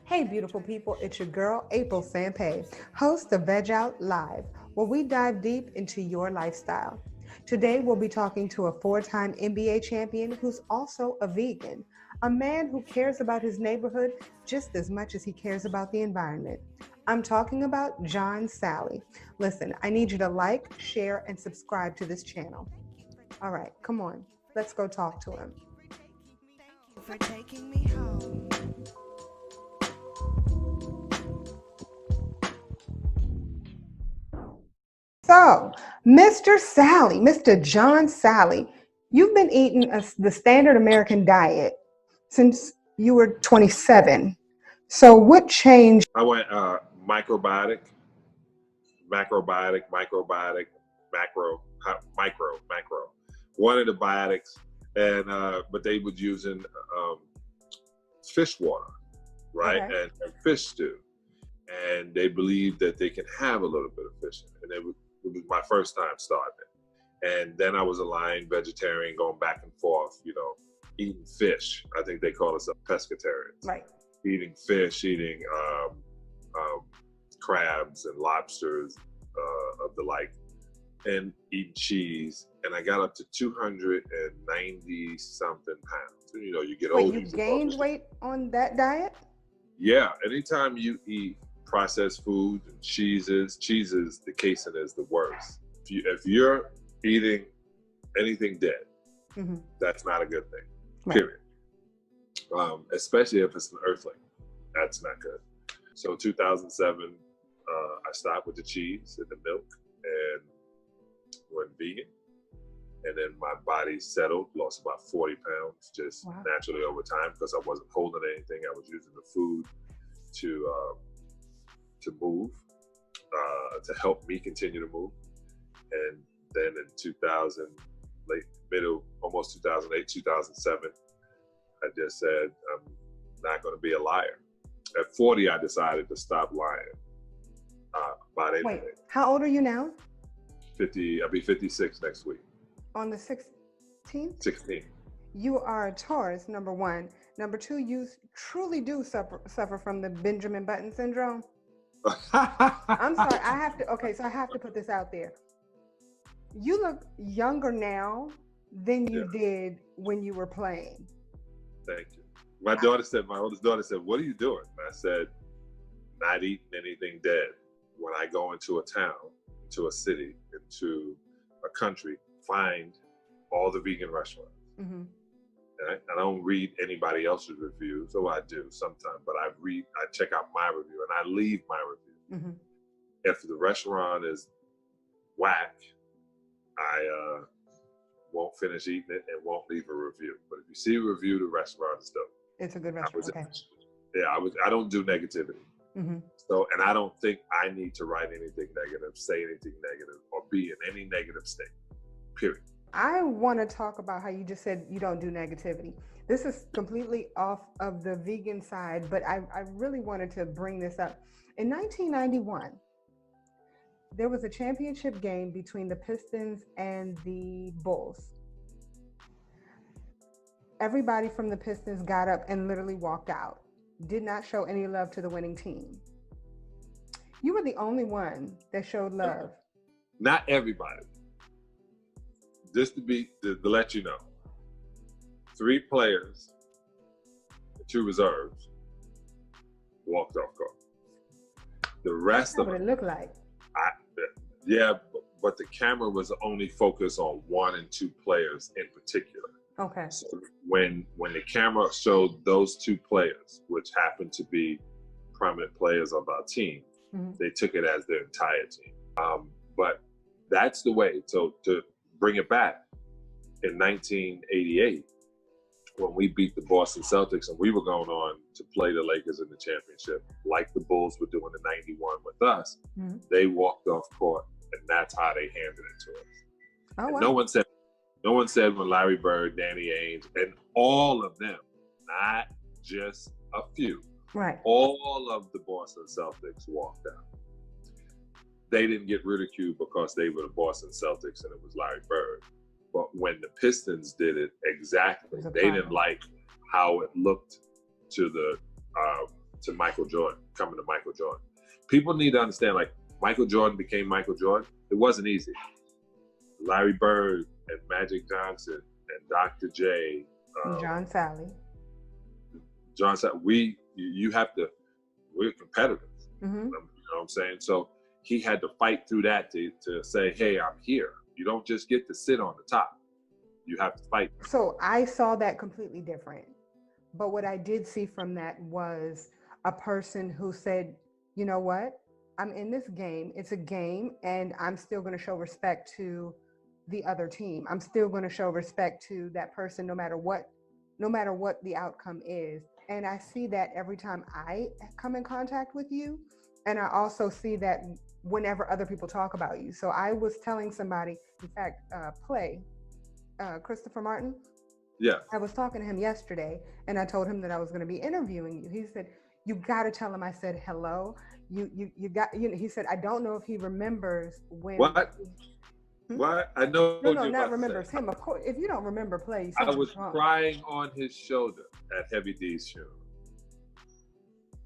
Hey, beautiful people, it's your girl, April Sampé, host of Veg Out Live, where we dive deep into your lifestyle. Today, we'll be talking to a four-time NBA champion who's also a vegan, a man who cares about his neighborhood just as much as he cares about the environment. I'm talking about John Salley. Listen, I need you to like, share, and subscribe to this channel. All right, come on, let's go talk to him. For taking me home. So, Mr. Salley, Mr. John Salley, you've been eating the standard American diet since you were 27. So, what changed? I went microbiotic, macrobiotic, microbiotic, macro. One of the biotics, and but they was using fish water, right, Okay. and fish stew, and they believed that they can have a little bit of fish in it. And it was my first time starting it, and then I was a lying vegetarian, going back and forth, eating fish. I think they call us pescatarians. Right. Eating fish, eating crabs and lobsters of the like, and eating cheese. And I got up to 290 something pounds. You get Wait, older. you gained weight on that diet? Yeah, anytime you eat processed foods and cheeses, the casein is the worst. If you're eating anything dead, that's not a good thing. Right. Period. Especially if it's an earthling, that's not good. So 2007, I stopped with the cheese and the milk and went vegan. And then my body settled, lost about 40 pounds just naturally over time because I wasn't holding anything. I was using the food to move, to help me continue to move. And then in 2000, almost 2008, 2007, I just said, I'm not going to be a liar. At 40, I decided to stop lying about anything. Wait, how old are you now? 50, I'll be 56 next week. On the 16th? 16. You are a Taurus, number one. Number two, you truly do suffer from the Benjamin Button syndrome. I'm sorry, I have to put this out there. You look younger now than you did when you were playing. Thank you. My oldest daughter said, what are you doing? And I said, not eating anything dead. When I go into a town, into a city, into a country, find all the vegan restaurants. I don't read anybody else's reviews, so I do sometimes, but I check out my review and I leave my review. If the restaurant is whack, I won't finish eating it and won't leave a review. But if you see a review, the restaurant is dope. It's a good restaurant. Okay. I don't do negativity. So, and I don't think I need to write anything negative, say anything negative, or be in any negative state, period. I want to talk about how you just said you don't do negativity. This is completely off of the vegan side, but I really wanted to bring this up. In 1991, there was a championship game between the Pistons and the Bulls. Everybody from the Pistons got up and literally walked out. Did not show any love to the winning team. You were the only one that showed love. Not everybody. Just to let you know, 3 players, 2 reserves, walked off court. The rest That's of what them, it looked like. but the camera was only focused on 1 and 2 players in particular. Okay. So when the camera showed those 2 players, which happened to be prominent players of our team, they took it as their entire team. But that's the way. So to bring it back, in 1988, when we beat the Boston Celtics and we were going on to play the Lakers in the championship, like the Bulls were doing in 91 with us, they walked off court, and that's how they handed it to us. Oh, wow. No one said when Larry Bird, Danny Ainge, and all of them, not just a few, right? All of the Boston Celtics walked out. They didn't get ridiculed because they were the Boston Celtics and it was Larry Bird. But when the Pistons did it, exactly, they didn't like how it looked to the to Michael Jordan, coming to Michael Jordan. People need to understand, like, Michael Jordan became Michael Jordan. It wasn't easy. Larry Bird and Magic Johnson and Dr. J. John Salley. John Salley, we're competitors. Mm-hmm. You know what I'm saying? So he had to fight through that to say, hey, I'm here. You don't just get to sit on the top. You have to fight. So I saw that completely different. But what I did see from that was a person who said, you know what? I'm in this game. It's a game, and I'm still going to show respect to the other team. I'm still going to show respect to that person, no matter what the outcome is. And I see that every time I come in contact with you. And I also see that whenever other people talk about you. So I was telling somebody, in fact, Christopher Martin. Yeah. I was talking to him yesterday, and I told him that I was going to be interviewing you. He said, you got to tell him I said hello. He said, I don't know if he remembers when. What? What? I know. No, not remembers him. Of course, if you don't remember, please. I was crying on his shoulder at Heavy D's funeral.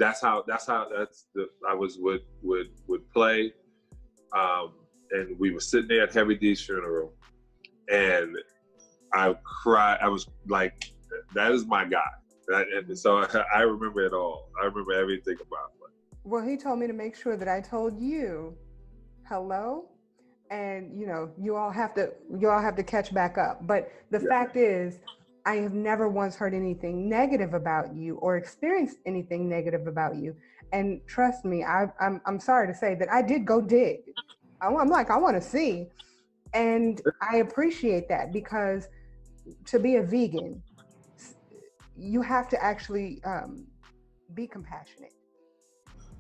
I would play, and we were sitting there at Heavy D's funeral, and I cried. I was like, that is my guy. And so I remember it all. I remember everything about it. Well, he told me to make sure that I told you hello, and you all have to catch back up. But the fact is, I have never once heard anything negative about you or experienced anything negative about you. And trust me, I'm sorry to say that I did go dig. I'm like, I want to see. And I appreciate that, because to be a vegan, you have to actually be compassionate.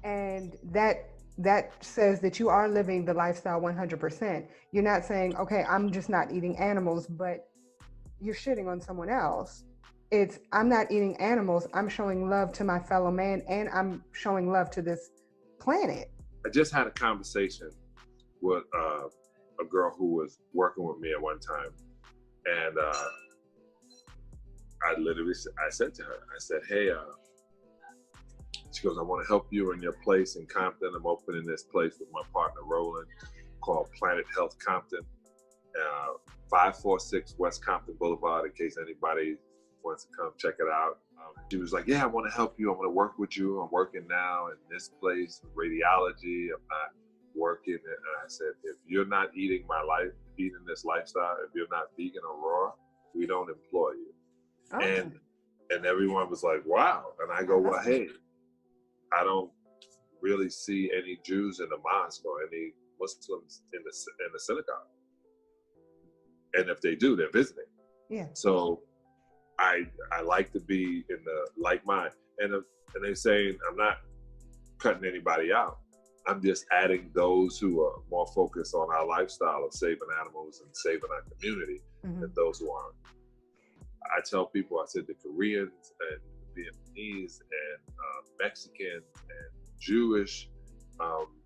And that says that you are living the lifestyle 100%. You're not saying, okay, I'm just not eating animals, but you're shitting on someone else. It's, I'm not eating animals. I'm showing love to my fellow man, and I'm showing love to this planet. I just had a conversation with a girl who was working with me at one time. And I said to her, I said, hey, she goes, I want to help you in your place in Compton. I'm opening this place with my partner, Roland, called Planet Health Compton, 546 West Compton Boulevard, in case anybody wants to come check it out. She was like, yeah, I want to help you. I want to work with you. I'm working now in this place, radiology. I'm not working. And I said, if you're not eating this lifestyle, if you're not vegan or raw, we don't employ you. Okay. And everyone was like, wow. And I go, well, hey, I don't really see any Jews in the mosque or any Muslims in the synagogue. And if they do, they're visiting. Yeah. So I like to be in the like mind. And they're saying, I'm not cutting anybody out. I'm just adding those who are more focused on our lifestyle of saving animals and saving our community than those who aren't. I tell people, I said the Koreans and Vietnamese and Mexican and Jewish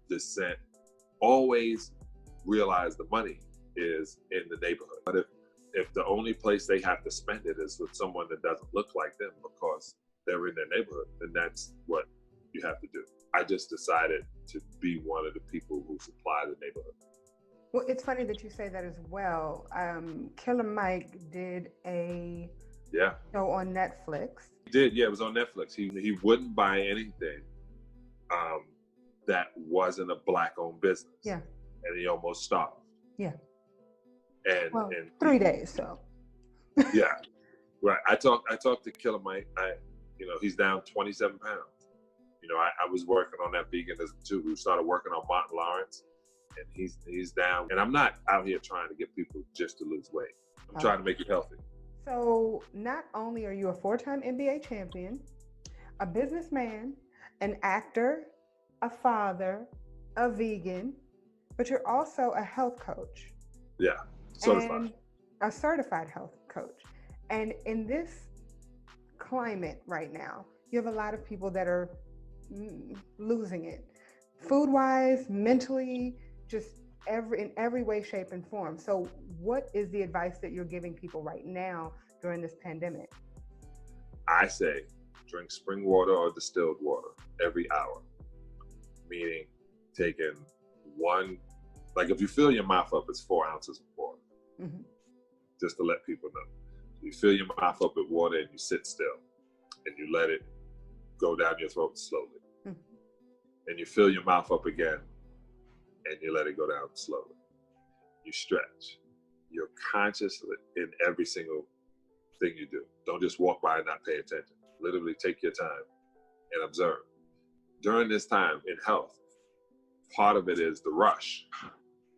descent always realize the money is in the neighborhood. But if the only place they have to spend it is with someone that doesn't look like them because they're in their neighborhood, then that's what you have to do. I just decided to be one of the people who supply the neighborhood. Well, it's funny that you say that as well. Killer Mike did a show on Netflix. He did, yeah, it was on Netflix. He wouldn't buy anything that wasn't a Black-owned business. Yeah. And he almost starved. Yeah. And 3 days, so. Yeah, right. I talked to Killer Mike. He's down 27 pounds. I was working on that veganism too. We started working on Martin Lawrence, and he's down. And I'm not out here trying to get people just to lose weight. I'm trying to make it healthy. So not only are you a 4-time NBA champion, a businessman, an actor, a father, a vegan, but you're also a health coach. Yeah, certified. And a certified health coach. And in this climate right now, you have a lot of people that are losing it, food-wise, mentally, just in every way, shape, and form. So what is the advice that you're giving people right now during this pandemic? I say, drink spring water or distilled water every hour. Meaning taking one, like if you fill your mouth up, it's 4 ounces of water. Mm-hmm. Just to let people know. You fill your mouth up with water and you sit still and you let it go down your throat slowly. Mm-hmm. And you fill your mouth up again and you let it go down slowly. You stretch. You're conscious in every single thing you do. Don't just walk by and not pay attention. Literally take your time and observe. During this time in health, part of it is the rush.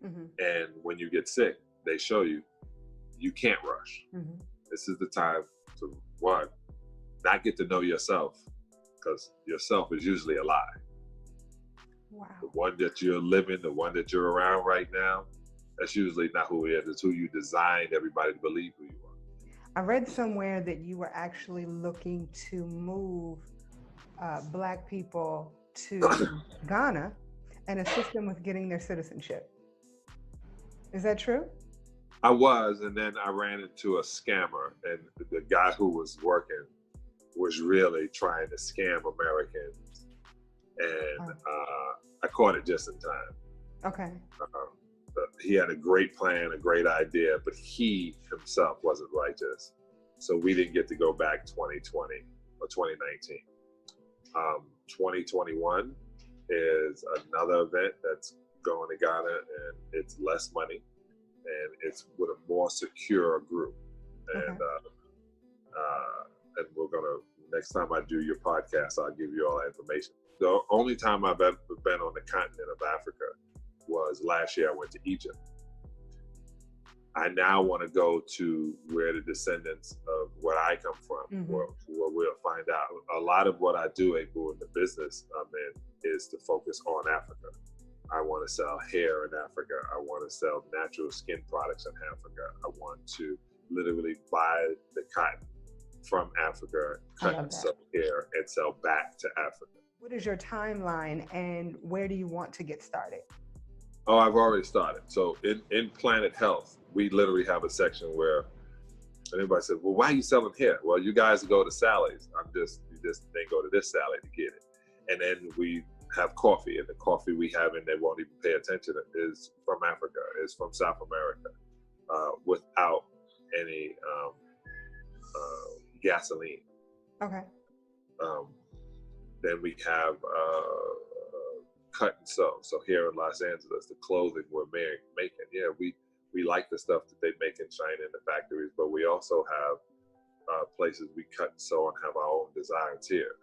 Mm-hmm. And when you get sick, they show you can't rush. Mm-hmm. This is the time to, one, not get to know yourself, because yourself is usually a lie. Wow. The one that you're living, the one that you're around right now, that's usually not who he is. It's who you designed everybody to believe who you are. I read somewhere that you were actually looking to move Black people to Ghana and assist them with getting their citizenship. Is that true? I was, and then I ran into a scammer, and the guy who was working was really trying to scam Americans, and I caught it just in time. Okay. He had a great plan, a great idea, but he himself wasn't righteous. So we didn't get to go back 2020 or 2019. 2021 is another event that's going to Ghana, and it's less money, and it's with a more secure group. And and we're gonna, next time I do your podcast, I'll give you all that information. The only time I've ever been on the continent of Africa was last year. I went to Egypt. I now want to go to where the descendants of where I come from, mm-hmm. where we'll find out. A lot of what I do, in the business I'm in, is to focus on Africa. I want to sell hair in Africa. I want to sell natural skin products in Africa. I want to literally buy the cotton from Africa, cut and sell hair, and sell back to Africa. What is your timeline, and where do you want to get started? Oh, I've already started. So in Planet Health, we literally have a section where anybody said, well, why are you selling hair? Well, you guys go to Sally's. You just then go to this Sally to get it. And then we have coffee, and the coffee we have and they won't even pay attention to is from Africa, is from South America, without any gasoline. Okay. Then we have cut and sew. So here in Los Angeles, the clothing we're making, yeah, we like the stuff that they make in China in the factories, but we also have places we cut and sew and have our own designs here.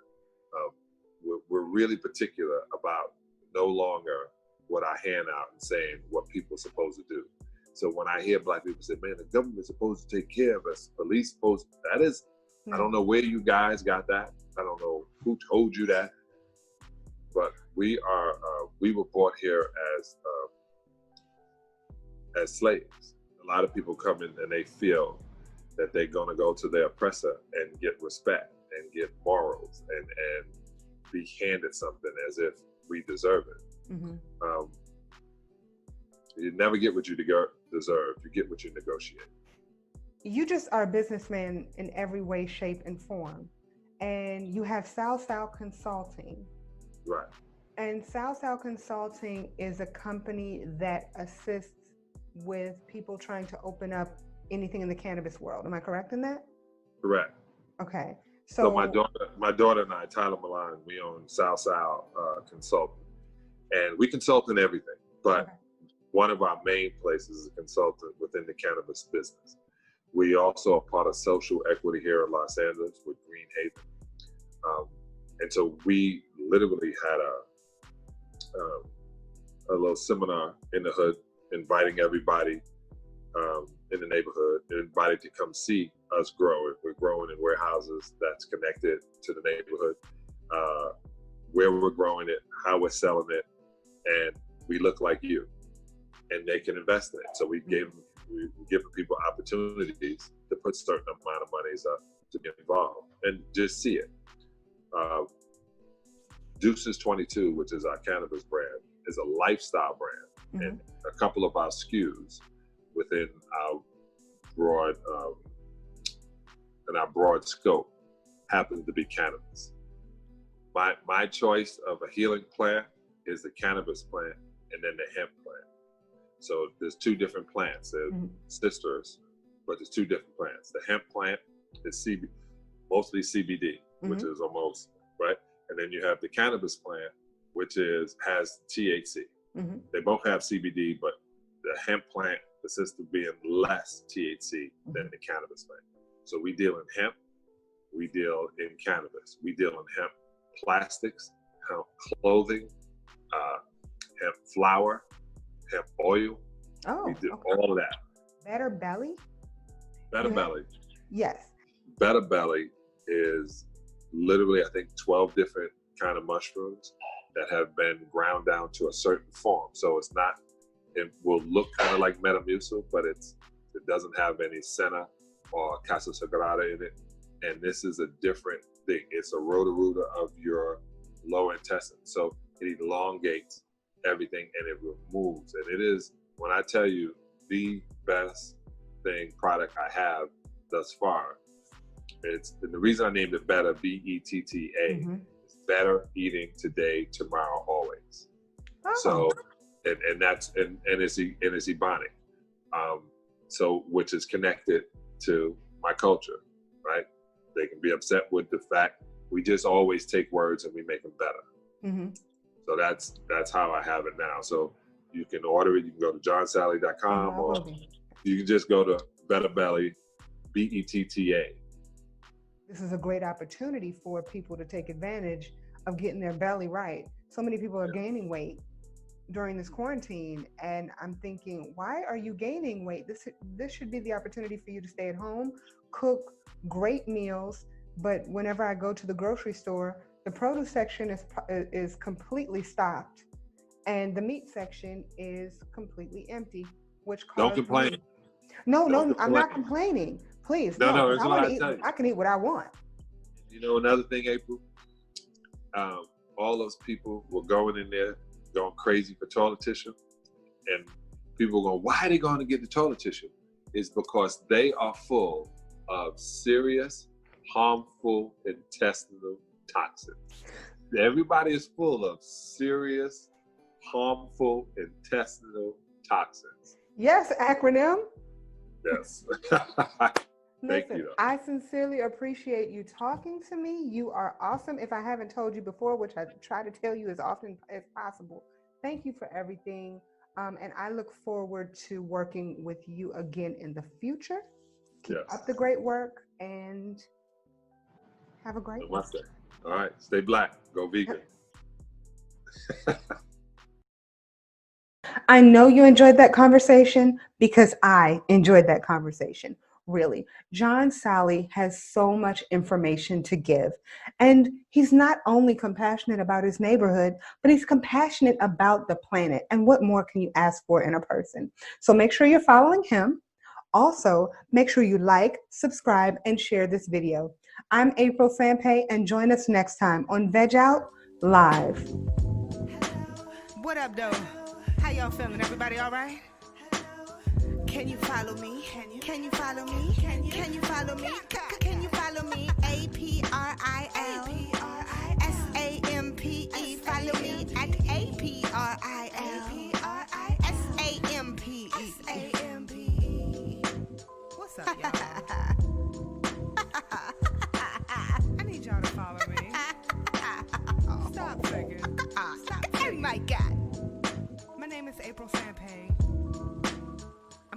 We're really particular about no longer what I hand out and saying what people are supposed to do. So when I hear Black people say, man, the government's supposed to take care of us, police supposed to, that is, I don't know where you guys got that. I don't know who told you that, but we were brought here as slaves. A lot of people come in and they feel that they're gonna go to their oppressor and get respect and get morals and be handed something as if we deserve it. Mm-hmm. You never get what you deserve. You get what you negotiate. You just are a businessman in every way, shape, and form. And you have Sal Sal Consulting. Right. And Sal Sal Consulting is a company that assists with people trying to open up anything in the cannabis world. Am I correct in that? Correct. Okay. So my daughter and I, Tyler Milan, we own Sal Sal Consulting, and we consult in everything. But one of our main places is a consultant within the cannabis business. We also are part of social equity here in Los Angeles with Green Haven, and so we literally had a little seminar in the hood, inviting everybody in the neighborhood, invited to come see us grow. We're growing in warehouses that's connected to the neighborhood, where we're growing it, how we're selling it, and we look like you, and they can invest in it. So we've given people opportunities to put certain amount of monies up to get involved and just see it. Deuces 22, which is our cannabis brand, is a lifestyle brand, and a couple of our SKUs within our broad scope happens to be cannabis. My choice of a healing plant is the cannabis plant and then the hemp plant. So there's two different plants. They're sisters, but there's two different plants. The hemp plant is mostly CBD, which is almost, right? And then you have the cannabis plant, which has THC. They both have CBD, but the hemp plant, the sister being less THC than the cannabis plant. So we deal in hemp, we deal in cannabis, we deal in hemp plastics, hemp clothing, hemp flour, hemp oil. Oh, we do all of that. Better Belly? Better Belly. Yes. Better Belly is literally, I think, 12 different kind of mushrooms that have been ground down to a certain form. So it's not, it will look kind of like Metamucil, but it doesn't have any senna or Casa Sagrada in it. And this is a different thing. It's a roto-rooter of your lower intestine. So it elongates everything and it removes. And it is, when I tell you, the best product I have thus far. And the reason I named it Better, B-E-T-T-A, is better eating today, tomorrow, always. Oh. So, and it's Ebonic. So, which is connected to my culture, right? They can be upset with the fact we just always take words and we make them better. So that's how I have it now. So you can order it. You can go to johnsalley.com or you can just go to Better Belly, B-E-T-T-A. This is a great opportunity for people to take advantage of getting their belly right. So many people are gaining weight during this quarantine, and I'm thinking, why are you gaining weight? This should be the opportunity for you to stay at home, cook great meals. But whenever I go to the grocery store, the produce section is completely stocked, and the meat section is completely empty. Which don't complain. No, I'm not complaining. Please, no. It's what I tell you. I can eat what I want. You know, another thing, April. All those people were going in there, going crazy for toilet tissue, and people are going, why are they going to get the toilet tissue? It's because they are full of serious, harmful intestinal toxins. Everybody is full of serious, harmful intestinal toxins. Yes, acronym. Yes. Thank Listen, you. I sincerely appreciate you talking to me. You are awesome. If I haven't told you before, which I try to tell you as often as possible, thank you for everything. And I look forward to working with you again in the future. Keep up the great work and have a great one. All right. Stay black. Go vegan. I know you enjoyed that conversation because I enjoyed that conversation. Really, John Salley has so much information to give. And he's not only compassionate about his neighborhood, but he's compassionate about the planet. And what more can you ask for in a person? So make sure you're following him. Also, make sure you like, subscribe, and share this video. I'm April Sampé, and join us next time on Veg Out Live. What up, though? How y'all feeling? Everybody all right? Can you follow me? Can you follow me? Can you follow me? Can you follow me? APRIL SAMPE. Follow me at APRIL SAMPE. What's up, y'all? I need y'all to follow me. Stop thinking. Stop. Oh my God. My name is April Sampé.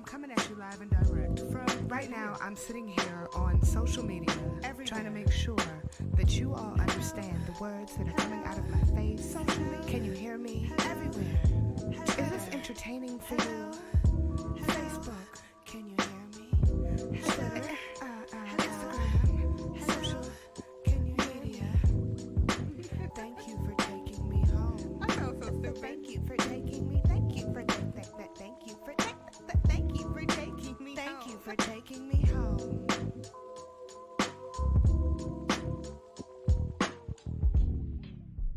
Coming at you live and direct from right now. I'm sitting here on social media trying to make sure that you all understand the words that are coming out of my face. Can you hear me? Everywhere. Is this entertaining for you? Facebook, can you hear me? Twitter, Instagram, social, can you media? Thank you for taking me home. I know, so stupid. Thank you for taking me. Thank you for taking me. Thank you for taking me home.